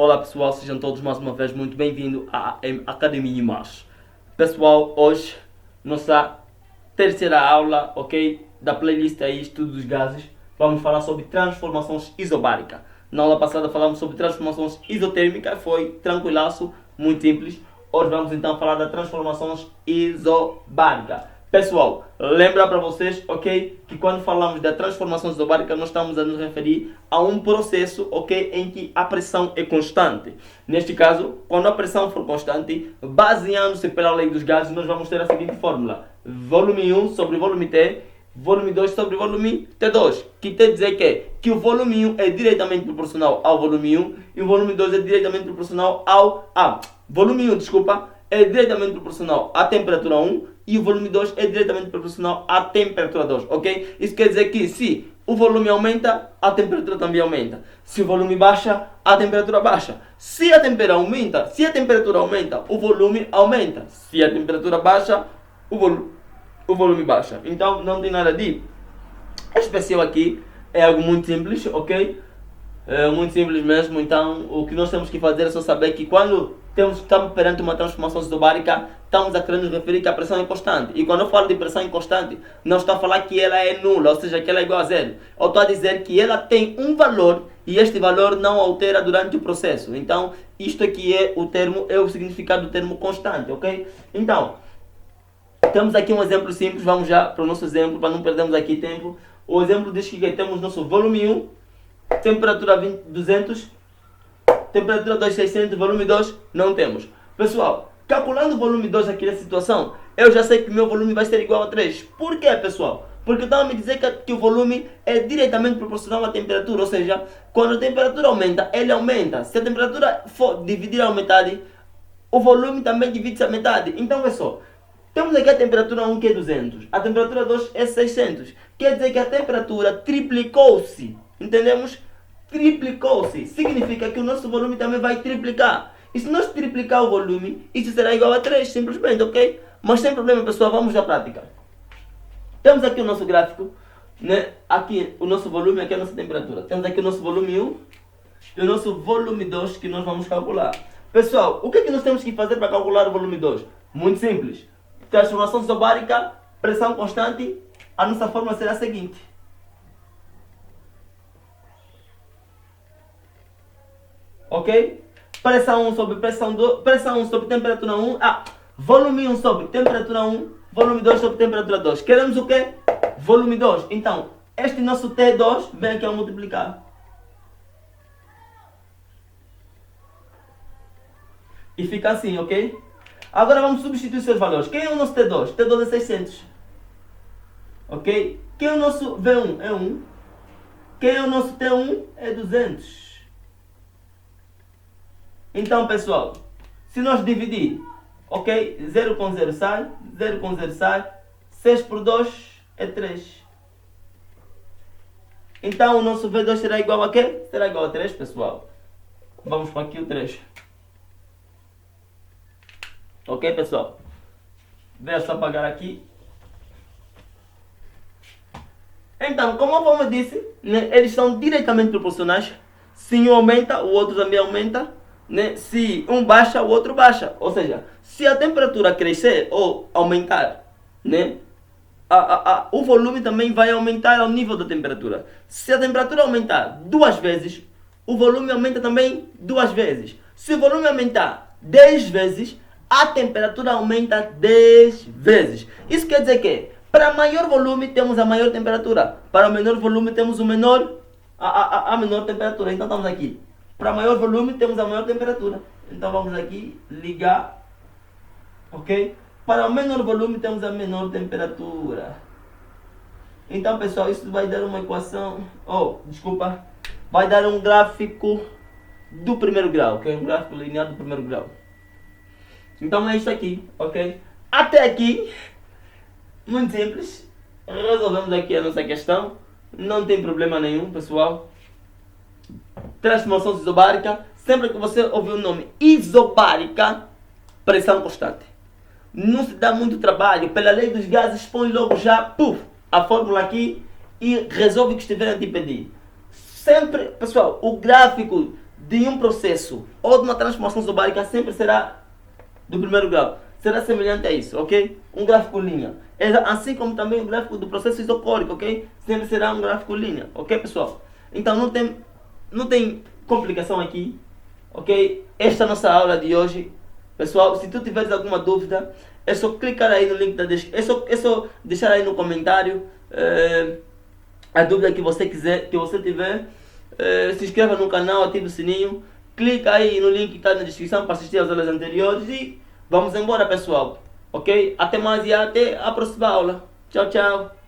Olá pessoal, sejam todos mais uma vez muito bem-vindos à Academia IMAS. Pessoal, hoje nossa terceira aula, ok, da playlist aí, Estudo dos Gases. Vamos falar sobre transformações isobáricas. Na aula passada falamos sobre transformações isotérmicas, foi tranquilaço, muito simples. Hoje vamos então falar das transformações isobáricas. Pessoal, lembra para vocês, ok, que quando falamos da transformação isobárica nós estamos a nos referir a um processo, ok, em que a pressão é constante. Neste caso, quando a pressão for constante, baseando-se pela lei dos gases, nós vamos ter a seguinte fórmula: volume 1 sobre volume T, volume 2 sobre volume T2, que quer dizer que o volume 1 é diretamente proporcional ao volume 1 e o volume 2 é diretamente proporcional ao volume 1, desculpa, é diretamente proporcional à temperatura 1 e o volume 2 é diretamente proporcional à temperatura 2, ok? Isso quer dizer que se o volume aumenta, a temperatura também aumenta. Se o volume baixa, a temperatura baixa. Se a temperatura aumenta, o volume aumenta. Se a temperatura baixa, o volume baixa. Então não tem nada de especial aqui, é algo muito simples, ok? É muito simples mesmo. Então o que nós temos que fazer é só saber que quando estamos perante uma transformação isobárica, estamos a querer nos referir que a pressão é constante. E quando eu falo de pressão constante, não estou a falar que ela é nula, ou seja, que ela é igual a zero. Eu estou a dizer que ela tem um valor e este valor não altera durante o processo. Então, isto aqui é o significado do termo constante, ok? Então, temos aqui um exemplo simples, vamos já para o nosso exemplo, para não perdermos aqui tempo. O exemplo diz que temos nosso volume 1, temperatura 200, temperatura 2, 600, volume 2, não temos. Pessoal, calculando o volume 2 aqui nessa situação, eu já sei que o meu volume vai ser igual a 3. Por quê, pessoal? Porque estão a me dizer que o volume é diretamente proporcional à temperatura, ou seja, quando a temperatura aumenta, ele aumenta. Se a temperatura for dividida à metade, o volume também divide-se à metade. Então, é só. Temos aqui a temperatura 1 que é 200, a temperatura 2 é 600. Quer dizer que a temperatura triplicou-se. Entendemos? Triplicou-se. Significa que o nosso volume também vai triplicar. E se nós triplicar o volume, isso será igual a 3, simplesmente, ok? Mas sem problema, pessoal, vamos à prática. Temos aqui o nosso gráfico, né? Aqui o nosso volume, aqui a nossa temperatura. Temos aqui o nosso volume 1 e o nosso volume 2 que nós vamos calcular. Pessoal, o que é que nós temos que fazer para calcular o volume 2? Muito simples. Transformação isobárica, pressão constante, a nossa fórmula será a seguinte. Ok? Pressão 1 sobre pressão 2, pressão 1 sobre temperatura 1, volume 1 sobre temperatura 1, volume 2 sobre temperatura 2. Queremos o quê? Volume 2. Então, este nosso T2 vem aqui a multiplicar. E fica assim, ok? Agora vamos substituir seus valores. Quem é o nosso T2? T2 é 600. Ok? Quem é o nosso V1? É 1. Quem é o nosso T1? É 200. Então, pessoal, se nós dividir, ok? 0 com 0 sai, 0 com 0 sai, 6 por 2 é 3. Então, o nosso V2 será igual a quê? Será igual a 3, pessoal. Vamos para aqui o 3. Ok, pessoal? Veja só apagar aqui. Então, como a forma disse, né, eles são diretamente proporcionais. Se um aumenta, o outro também aumenta. Né? Se um baixa, o outro baixa. Ou seja, se a temperatura crescer ou aumentar, né, o volume também vai aumentar ao nível da temperatura. Se a temperatura aumentar 2 vezes, o volume aumenta também 2 vezes. Se o volume aumentar 10 vezes, a temperatura aumenta 10 vezes. Isso quer dizer que para maior volume temos a maior temperatura. Para menor volume temos a menor temperatura. Então estamos aqui. Para maior volume temos a maior temperatura. Então vamos aqui ligar. Ok? Para o menor volume temos a menor temperatura. Então, pessoal, isso vai dar uma equação. Vai dar um gráfico do primeiro grau. Ok? Um gráfico linear do primeiro grau. Então é isso aqui. Ok? Até aqui, muito simples. Resolvemos aqui a nossa questão. Não tem problema nenhum, pessoal. Transformação isobárica, sempre que você ouvir o nome isobárica, pressão constante. Não se dá muito trabalho, pela lei dos gases, põe logo já, a fórmula aqui e resolve o que estiver a te pedir. Sempre, pessoal, o gráfico de um processo ou de uma transformação isobárica sempre será do primeiro grau. Será semelhante a isso, ok? Um gráfico linha. Assim como também o gráfico do processo isocórico, ok? Sempre será um gráfico linha, ok, pessoal? Então não tem complicação aqui, ok? Esta é a nossa aula de hoje. Pessoal, se tu tiveres alguma dúvida, é só clicar aí no link da descrição, é só deixar aí no comentário a dúvida que você quiser, que você tiver. Se inscreva no canal, ative o sininho, clica aí no link que está na descrição para assistir às aulas anteriores e vamos embora, pessoal, ok? Até mais e até a próxima aula. Tchau, tchau.